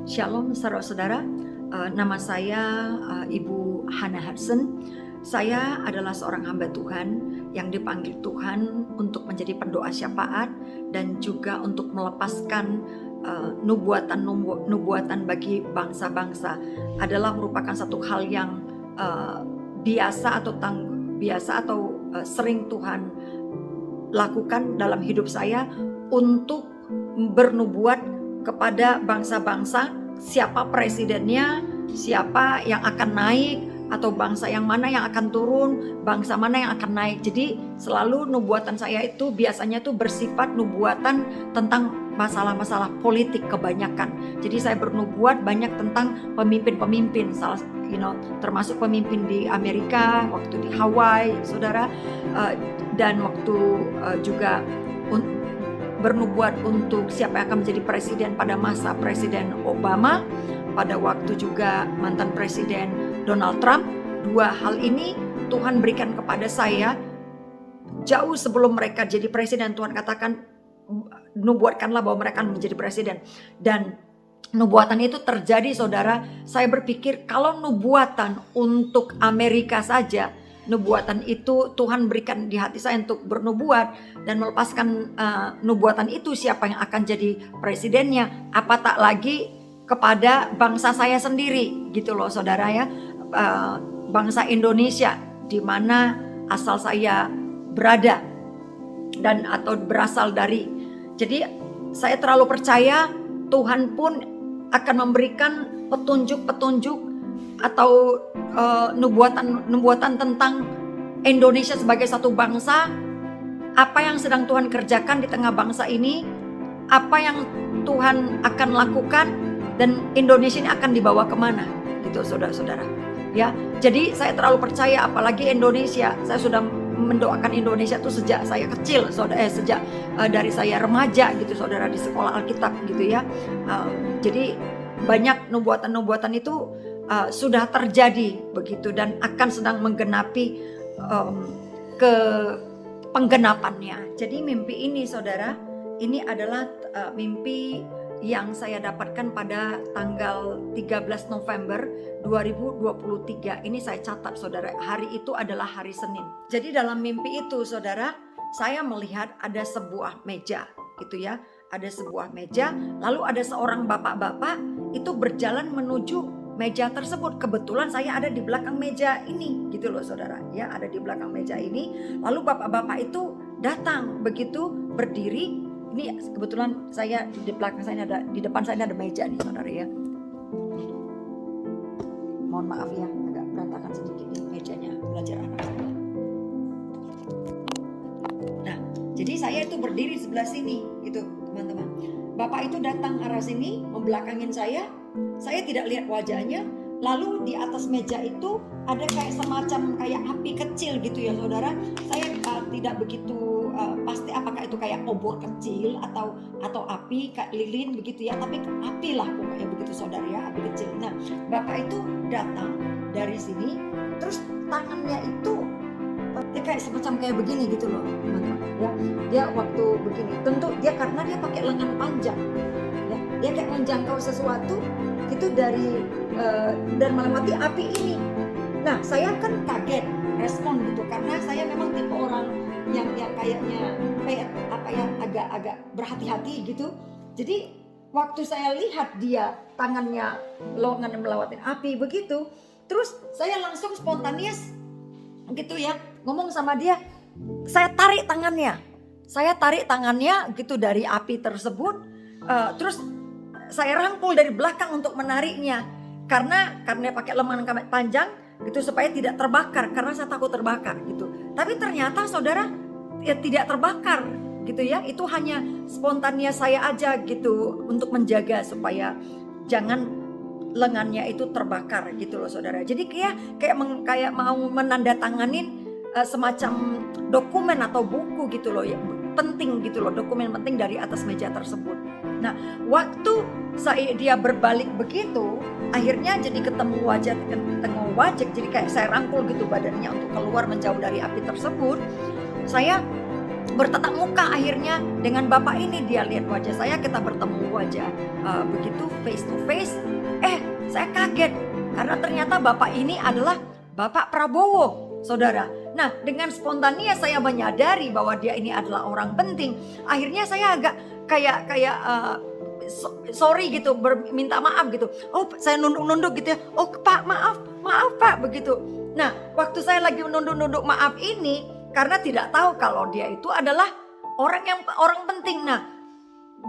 Shalom saudara-saudara, nama saya Ibu Hannah Hudson. Saya adalah seorang hamba Tuhan yang dipanggil Tuhan untuk menjadi pendoa syafaat dan juga untuk melepaskan nubuatan bagi bangsa-bangsa. Adalah merupakan satu hal yang biasa atau sering Tuhan lakukan dalam hidup saya untuk bernubuat kepada bangsa-bangsa, siapa presidennya, siapa yang akan naik, atau bangsa yang mana yang akan turun, bangsa mana yang akan naik. Jadi selalu nubuatan saya itu biasanya tuh bersifat nubuatan tentang masalah-masalah politik kebanyakan. Jadi saya bernubuat banyak tentang pemimpin-pemimpin, termasuk pemimpin di Amerika, waktu di Hawaii, saudara, dan waktu juga bernubuat untuk siapa yang akan menjadi presiden pada masa Presiden Obama, pada waktu juga mantan Presiden Donald Trump. Dua hal ini Tuhan berikan kepada saya jauh sebelum mereka jadi presiden. Tuhan katakan, nubuatkanlah bahwa mereka akan menjadi presiden. Dan nubuatan itu terjadi, saudara. Saya berpikir kalau nubuatan untuk Amerika saja, nubuatan itu Tuhan berikan di hati saya untuk bernubuat dan melepaskan nubuatan itu siapa yang akan jadi presidennya, apa tak lagi kepada bangsa saya sendiri gitu loh, saudara ya. Bangsa Indonesia di mana asal saya berada dan atau berasal dari. Jadi saya terlalu percaya Tuhan pun akan memberikan petunjuk-petunjuk atau nubuatan tentang Indonesia sebagai satu bangsa, apa yang sedang Tuhan kerjakan di tengah bangsa ini, apa yang Tuhan akan lakukan, dan Indonesia ini akan dibawa kemana, gitu saudara-saudara. Ya, jadi saya terlalu percaya, apalagi Indonesia. Saya sudah mendoakan Indonesia itu sejak saya kecil, sejak dari saya remaja, gitu saudara, di sekolah Alkitab, gitu ya. Jadi banyak nubuatan-nubuatan itu sudah terjadi begitu dan akan sedang menggenapi ke penggenapannya. Jadi mimpi ini, saudara, ini adalah mimpi yang saya dapatkan pada tanggal 13 November 2023. Ini saya catat, saudara. Hari itu adalah hari Senin. Jadi dalam mimpi itu, saudara, saya melihat ada sebuah meja, gitu ya. Ada sebuah meja, lalu ada seorang bapak-bapak itu berjalan menuju meja tersebut. Kebetulan saya ada di belakang meja ini, gitu loh, saudara. Ya, ada di belakang meja ini. Lalu bapak-bapak itu datang, begitu berdiri. Ini kebetulan saya di belakang saya ada, di depan saya ada meja nih, saudara ya. Mohon maaf ya, agak berantakan sedikit nih mejanya belajar anak saya. Nah, jadi saya itu berdiri sebelah sini, gitu teman-teman. Bapak itu datang arah sini, membelakangin saya. Saya tidak lihat wajahnya. Lalu di atas meja itu ada kayak semacam kayak api kecil gitu ya, saudara. Saya tidak begitu pasti apakah itu kayak obor kecil atau api kayak lilin begitu ya. Tapi api lah pokoknya begitu, saudara ya, api kecil. Nah, bapak itu datang dari sini, terus tangannya itu dia kayak semacam kayak begini gitu loh, teman-teman. Ya, dia waktu begini, tentu dia karena dia pakai lengan panjang. Ya, dia kayak menjangkau sesuatu itu dari dan melewati api ini. Nah, saya kan kaget respon gitu karena saya memang tipe orang yang kayaknya agak berhati-hati gitu. Jadi waktu saya lihat dia tangannya lengan melewati api begitu, terus saya langsung spontanis gitu ya, ngomong sama dia. Saya tarik tangannya gitu dari api tersebut, terus saya rangkul dari belakang untuk menariknya karena pakai lengan panjang gitu supaya tidak terbakar, karena saya takut terbakar gitu. Tapi ternyata, saudara, ya tidak terbakar gitu ya. Itu hanya spontannya saya aja gitu untuk menjaga supaya jangan lengannya itu terbakar gitu loh, saudara. Jadi kayak mau menandatanganin semacam dokumen atau buku gitu loh ya, penting gitu loh, dokumen penting dari atas meja tersebut. Nah, waktu dia berbalik begitu, akhirnya jadi ketemu wajah, jadi kayak saya rangkul gitu badannya untuk keluar menjauh dari api tersebut. Saya bertatap muka akhirnya dengan Bapak ini. Dia lihat wajah saya, kita bertemu wajah begitu face to face. Saya kaget karena ternyata Bapak ini adalah Bapak Prabowo, saudara. Nah, dengan spontannya saya menyadari bahwa dia ini adalah orang penting. Akhirnya saya agak kayak sorry gitu, minta maaf gitu. Oh, saya nunduk-nunduk gitu ya. Oh, Pak, maaf Pak, begitu. Nah, waktu saya lagi nunduk-nunduk maaf ini, karena tidak tahu kalau dia itu adalah orang penting. Nah,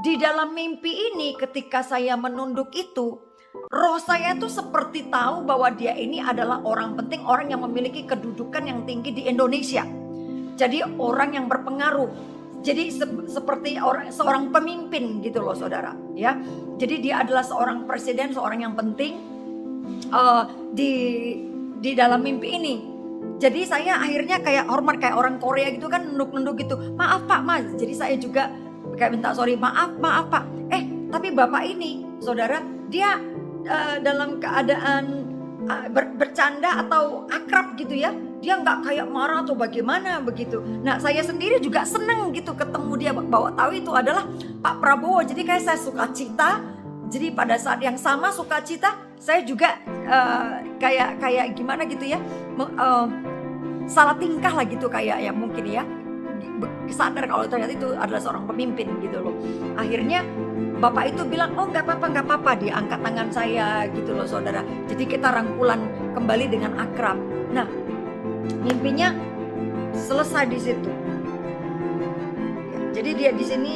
di dalam mimpi ini ketika saya menunduk itu, roh saya tuh seperti tahu bahwa dia ini adalah orang penting, orang yang memiliki kedudukan yang tinggi di Indonesia. Jadi orang yang berpengaruh. Jadi seperti seorang pemimpin gitu loh, saudara, ya. Jadi dia adalah seorang presiden, seorang yang penting di dalam mimpi ini. Jadi saya akhirnya kayak hormat, kayak orang Korea gitu kan, nunduk-nunduk gitu. Maaf Pak, Mas. Jadi saya juga kayak minta sorry, maaf Pak. Tapi Bapak ini, saudara, dia dalam keadaan bercanda atau akrab gitu ya. Dia nggak kayak marah atau bagaimana begitu. Nah, saya sendiri juga seneng gitu ketemu dia, bahwa tahu itu adalah Pak Prabowo. Jadi kayak saya sukacita. Jadi pada saat yang sama sukacita, saya juga kayak gimana gitu ya, salah tingkah lah gitu kayak ya mungkin ya, sadar kalau ternyata itu adalah seorang pemimpin gitu loh. Akhirnya Bapak itu bilang, oh nggak apa-apa, dia angkat tangan saya gitu loh, saudara. Jadi kita rangkulan kembali dengan akrab. Nah, mimpinya selesai di situ. Jadi dia di sini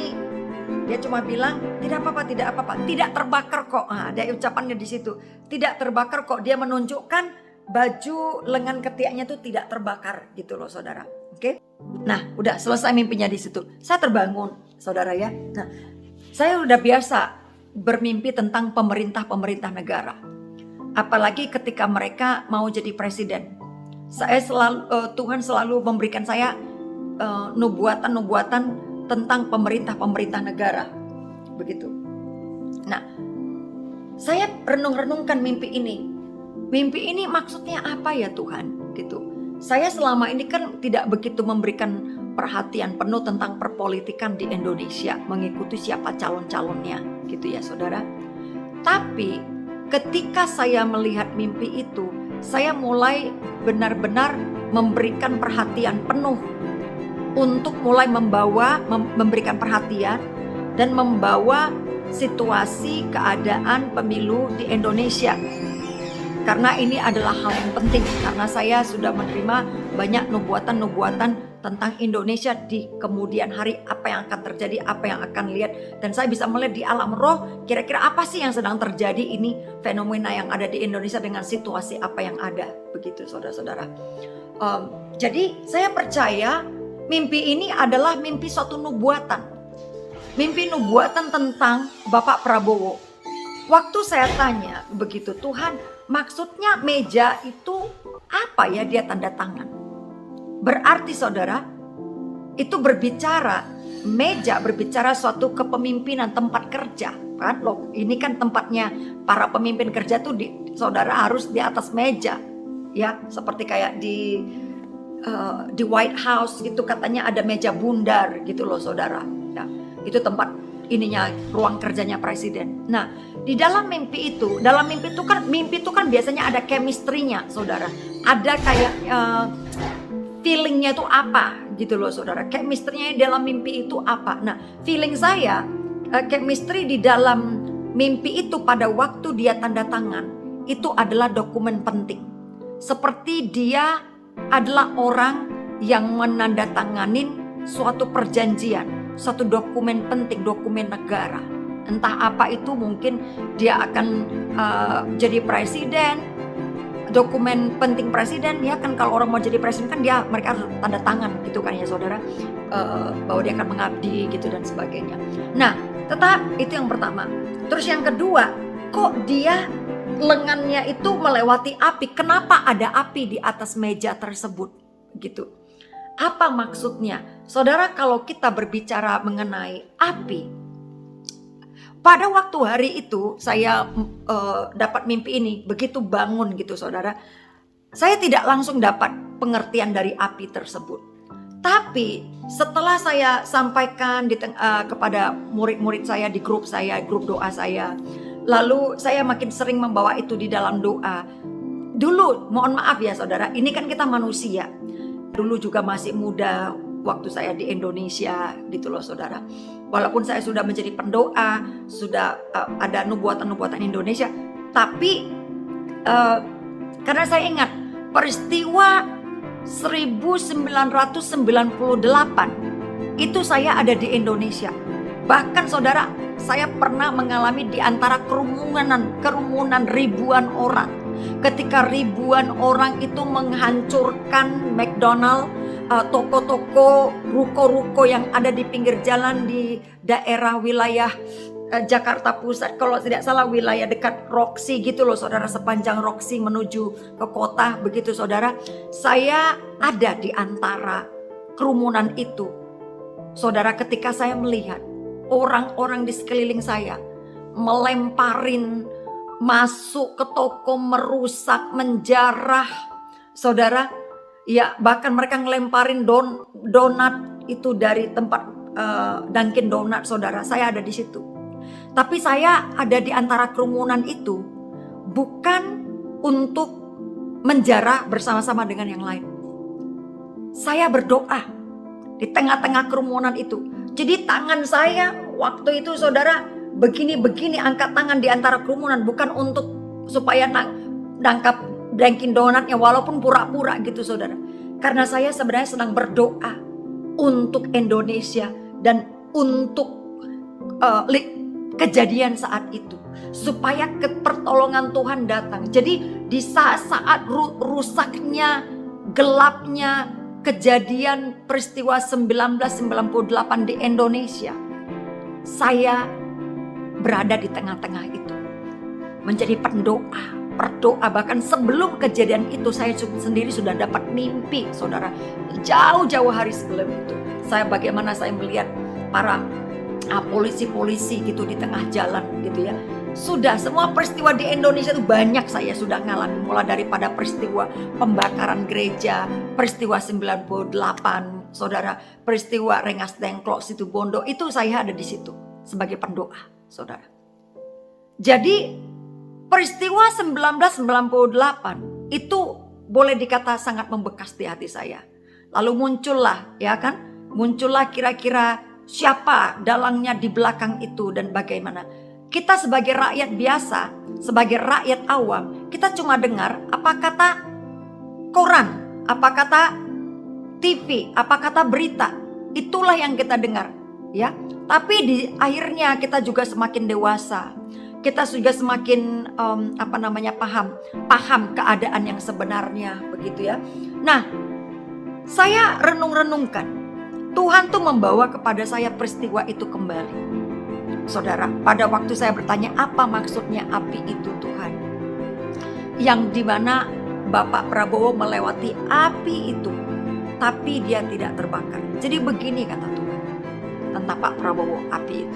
dia cuma bilang tidak apa-apa, tidak terbakar kok. Ada ucapannya di situ, tidak terbakar kok. Dia menunjukkan baju lengan ketiaknya tuh tidak terbakar gitu loh, saudara. Oke? Nah, udah selesai mimpinya di situ. Saya terbangun, saudara ya. Nah, saya udah biasa bermimpi tentang pemerintah negara. Apalagi ketika mereka mau jadi presiden. Tuhan selalu memberikan saya nubuatan tentang pemerintah negara. Begitu. Nah, saya renung-renungkan mimpi ini. Mimpi ini maksudnya apa ya Tuhan? Gitu. Saya selama ini kan tidak begitu memberikan perhatian penuh tentang perpolitikan di Indonesia, mengikuti siapa calon-calonnya, gitu ya saudara. Tapi ketika saya melihat mimpi itu, saya mulai benar-benar memberikan perhatian penuh untuk mulai memberikan perhatian dan membawa situasi keadaan pemilu di Indonesia. Karena ini adalah hal yang penting, karena saya sudah menerima banyak nubuatan tentang Indonesia di kemudian hari, apa yang akan terjadi, apa yang akan lihat. Dan saya bisa melihat di alam roh, kira-kira apa sih yang sedang terjadi ini, fenomena yang ada di Indonesia dengan situasi apa yang ada. Begitu saudara-saudara. Jadi saya percaya mimpi ini adalah mimpi suatu nubuatan. Mimpi nubuatan tentang Bapak Prabowo. Waktu saya tanya begitu, Tuhan, maksudnya meja itu apa ya, dia tanda tangan? Berarti saudara, itu meja berbicara suatu kepemimpinan, tempat kerja. Kan loh, ini kan tempatnya para pemimpin kerja tuh saudara harus di atas meja. Ya, seperti kayak di White House gitu katanya ada meja bundar gitu loh saudara. Nah, itu tempat ruang kerjanya presiden. Nah, di dalam mimpi itu kan biasanya ada chemistry-nya, saudara. Ada kayak feeling-nya itu apa gitu loh, saudara. Chemistry-nya dalam mimpi itu apa? Nah, feeling saya chemistry di dalam mimpi itu pada waktu dia tanda tangan itu adalah dokumen penting. Seperti dia adalah orang yang menandatanganin suatu perjanjian, suatu dokumen penting, dokumen negara. Entah apa itu, mungkin dia akan jadi presiden, dokumen penting presiden ya kan. Kalau orang mau jadi presiden kan mereka harus tanda tangan gitu kan ya saudara, bahwa dia akan mengabdi gitu dan sebagainya. Nah, itu yang pertama. Terus yang kedua, kok dia lengannya itu melewati api? Kenapa ada api di atas meja tersebut gitu? Apa maksudnya? Saudara, kalau kita berbicara mengenai api, pada waktu hari itu saya dapat mimpi ini, begitu bangun gitu saudara, saya tidak langsung dapat pengertian dari api tersebut. Tapi setelah saya sampaikan kepada murid-murid saya di grup doa saya, lalu saya makin sering membawa itu di dalam doa. Dulu, mohon maaf ya saudara, ini kan kita manusia. Dulu juga masih muda waktu saya di Indonesia gitu loh saudara. Walaupun saya sudah menjadi pendoa, sudah ada nubuatan-nubuatan Indonesia, tapi karena saya ingat peristiwa 1998 itu saya ada di Indonesia. Bahkan saudara, saya pernah mengalami di antara kerumunan ribuan orang. Ketika ribuan orang itu menghancurkan McDonald, toko-toko, ruko-ruko yang ada di pinggir jalan di daerah wilayah Jakarta Pusat, kalau tidak salah wilayah dekat Roxy gitu loh saudara, sepanjang Roxy menuju ke kota begitu saudara. Saya ada di antara kerumunan itu saudara, ketika saya melihat orang-orang di sekeliling saya melemparin, masuk ke toko, merusak, menjarah saudara. Ya bahkan mereka ngelemparin donat itu dari tempat Dunkin Donat saudara. Saya ada di situ. Tapi saya ada di antara kerumunan itu bukan untuk menjarah bersama-sama dengan yang lain. Saya berdoa di tengah-tengah kerumunan itu. Jadi tangan saya waktu itu saudara begini-begini, angkat tangan di antara kerumunan, bukan untuk supaya nangkap Dunkin Donatnya, walaupun pura-pura gitu saudara. Karena saya sebenarnya sedang berdoa untuk Indonesia dan untuk kejadian saat itu, supaya pertolongan Tuhan datang. Jadi di saat rusaknya, gelapnya kejadian peristiwa 1998 di Indonesia, saya berada di tengah-tengah itu, menjadi berdoa. Bahkan sebelum kejadian itu saya sendiri sudah dapat mimpi saudara, jauh-jauh hari sebelum itu. Bagaimana saya melihat para polisi-polisi gitu di tengah jalan gitu ya. Sudah semua peristiwa di Indonesia itu banyak saya sudah ngalami, mulai daripada peristiwa pembakaran gereja, peristiwa 98 saudara, peristiwa Rengas Dengklok Situbondo, itu saya ada di situ sebagai pendoa saudara. Jadi peristiwa 1998 itu boleh dikata sangat membekas di hati saya. Lalu muncullah kira-kira siapa dalangnya di belakang itu dan bagaimana. Kita sebagai rakyat biasa, sebagai rakyat awam, kita cuma dengar apa kata koran, apa kata TV, apa kata berita. Itulah yang kita dengar, ya. Tapi di akhirnya kita juga semakin dewasa. Kita juga semakin paham keadaan yang sebenarnya begitu ya. Nah, saya renung-renungkan. Tuhan tuh membawa kepada saya peristiwa itu kembali. Saudara, pada waktu saya bertanya apa maksudnya api itu Tuhan, yang dimana Bapak Prabowo melewati api itu, tapi dia tidak terbakar. Jadi begini kata Tuhan tentang Pak Prabowo, api itu.